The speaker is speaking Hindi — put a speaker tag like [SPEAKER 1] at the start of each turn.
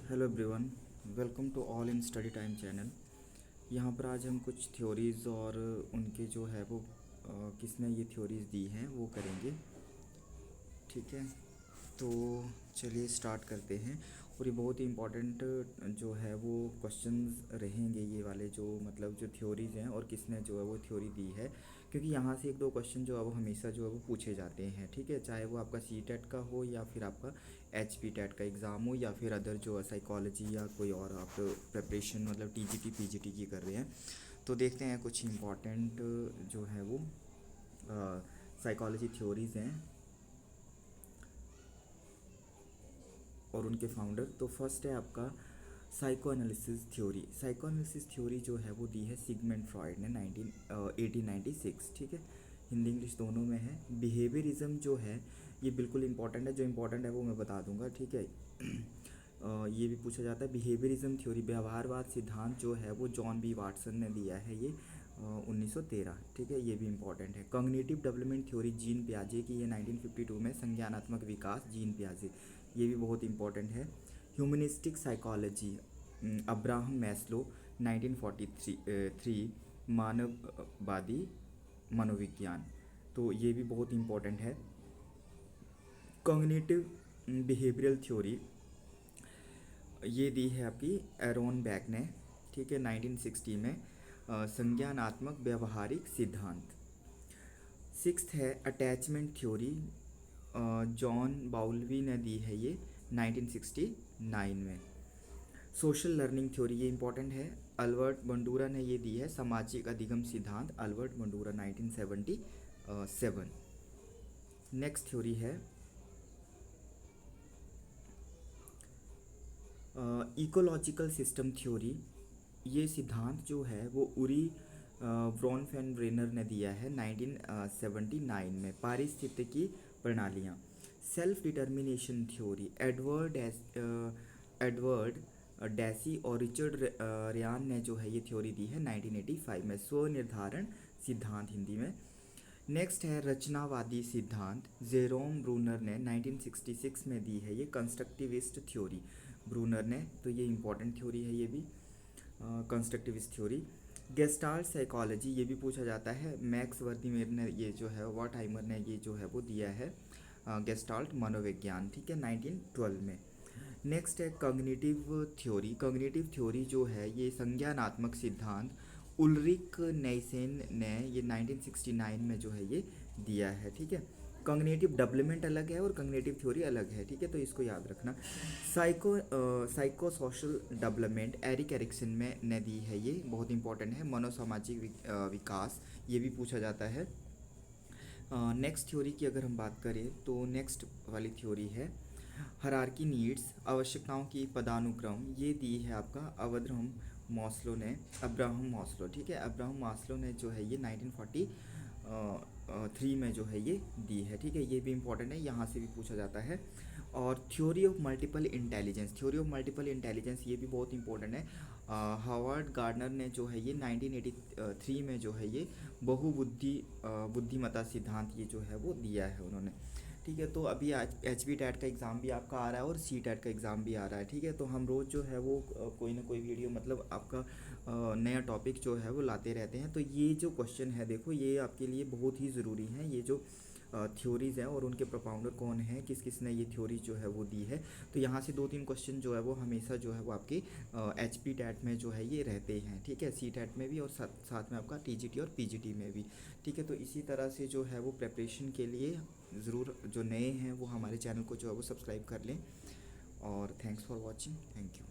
[SPEAKER 1] Hello everyone, welcome to all in study time channel. यहाँ पर आज हम कुछ थ्योरीज़ और उनके जो है वो किसने ये थ्योरीज़ दी हैं वो करेंगे। ठीक है, तो चलिए स्टार्ट करते हैं। और ये बहुत ही इम्पोर्टेंट जो है वो क्वेश्चंस रहेंगे, ये वाले जो मतलब जो थ्योरीज़ हैं और किसने जो है वो थ्योरी दी है, क्योंकि यहाँ से एक दो क्वेश्चन जो है वो हमेशा जो है वो पूछे जाते हैं। ठीक है, चाहे वो आपका सी टेट का हो या फिर आपका एच पी टेट का एग्ज़ाम हो या फिर अदर जो है साइकोलॉजी या कोई और आप प्रिपरेशन मतलब T G T P G T की कर रहे हैं। तो देखते हैं कुछ इम्पॉर्टेंट जो है वो साइकोलॉजी थ्योरीज़ हैं और उनके फाउंडर। तो फर्स्ट है आपका psycho analysis theory. Psycho analysis theory जो है वो दी है सिगमंड फ्रॉइड ने 1896। ठीक है, हिंदी इंग्लिश दोनों में है। बिहेवियरिज्म जो है ये बिल्कुल इंपॉर्टेंट है, जो इंपॉर्टेंट है वो मैं बता दूंगा। ठीक है, ये भी पूछा जाता है। बिहेवियरिज्म थ्योरी व्यवहारवाद सिद्धांत जो है वो जॉन बी वाटसन ने दिया है, ये 1913। ठीक है, ये भी इंपॉर्टेंट है। कॉग्निटिव डेवलपमेंट थ्योरी जीन पियाजे की, ये 1952 में। संज्ञानात्मक विकास जीन पियाजे, ये भी बहुत इंपॉर्टेंट है। Humanistic psychology Abraham Maslow 1943। मानववादी मनोविज्ञान, तो ये भी बहुत इंपॉर्टेंट है। कॉग्निटिव बिहेवियरल थ्योरी ये दी है आपकी एरोन बैक ने। ठीक है, 1960 में। संज्ञानात्मक व्यवहारिक सिद्धांत। सिक्स्थ है अटैचमेंट थ्योरी, जॉन बाउल्वी ने दी है ये 1969 में। सोशल लर्निंग थ्योरी ये इंपॉर्टेंट है, अल्बर्ट बंडूरा ने ये दी है। सामाजिक अधिगम सिद्धांत अल्बर्ट बंडूरा 1977। नेक्स्ट थ्योरी है इकोलॉजिकल सिस्टम थ्योरी। ये सिद्धांत जो है वो उरी ब्रॉनफेन ने दिया है 1979 में। पारिस्थितिकी प्रणालियाँ। सेल्फ डिटर्मिनेशन थ्योरी एडवर्ड डैसी और रिचर्ड रियान ने जो है ये थ्योरी दी है 1985 में। स्वनिर्धारण सिद्धांत हिंदी में। नेक्स्ट है रचनावादी सिद्धांत, जेरोम ब्रूनर ने 1966 में दी है ये। कंस्ट्रक्टिविस्ट थ्योरी ब्रूनर ने, तो ये इंपॉर्टेंट थ्योरी है ये भी, कंस्ट्रक्टिविस्ट थ्योरी। गेस्टाल्ट साइकोलॉजी ये भी पूछा जाता है, मैक्स वर्दीमेर ने ये जो है वाटहाइमर ने ये जो है वो दिया है गेस्टाल्ट मनोविज्ञान। ठीक है, 1912 में। नेक्स्ट है कॉग्निटिव थ्योरी। कॉग्निटिव थ्योरी जो है ये संज्ञानात्मक सिद्धांत उल्रिक नेल्सन ने ये 1969 में जो है ये दिया है। ठीक है, कॉग्निटिव डेवलपमेंट अलग है और कॉग्निटिव थ्योरी अलग है। ठीक है, तो इसको याद रखना। Psycho social development Erik Erikson में ने दी है, ये बहुत इंपॉर्टेंट है। मनोसामाजिक विकास ये भी पूछा जाता है। नेक्स्ट थ्योरी की अगर हम बात करें तो नेक्स्ट वाली थ्योरी है हायरार्की नीड्स, आवश्यकताओं की पदानुक्रम। ये दी है आपका अब्राहम मास्लो ने, अब्राहम मास्लो। ठीक है, अब्राहम मास्लो ने जो है ये 1943 में जो है ये दी है। ठीक है, ये भी इंपॉर्टेंट है, यहाँ से भी पूछा जाता है। और theory of multiple intelligence, theory of multiple intelligence ये भी बहुत इंपॉर्टेंट है। हावर्ड गार्डनर ने जो है ये 1983 में जो है ये बुद्धिमत्ता सिद्धांत ये जो है वो दिया है उन्होंने। ठीक है, तो अभी आज एच बी टेट का एग्ज़ाम भी आपका आ रहा है और सी टेट का एग्ज़ाम भी आ रहा है। ठीक है, तो हम रोज़ जो है वो कोई ना कोई वीडियो मतलब आपका नया टॉपिक जो है वो लाते रहते हैं। तो ये जो क्वेश्चन है देखो, ये आपके लिए बहुत ही ज़रूरी है। ये जो थ्योरीज़ हैं और उनके प्रोपाउंडर कौन है, किस किस ने ये थ्योरी जो है वो दी है, तो यहाँ से दो तीन क्वेश्चन जो है वो हमेशा जो है वो आपके एच पी टेट में जो है ये रहते हैं। ठीक है, सी टेट में भी और साथ में आपका टी जी टी और पी जी टी में भी। ठीक है, तो इसी तरह से जो है वो प्रेपरेशन के लिए ज़रूर जो नए हैं वो हमारे चैनल को जो है वो सब्सक्राइब कर लें। और thanks for watching, thank you.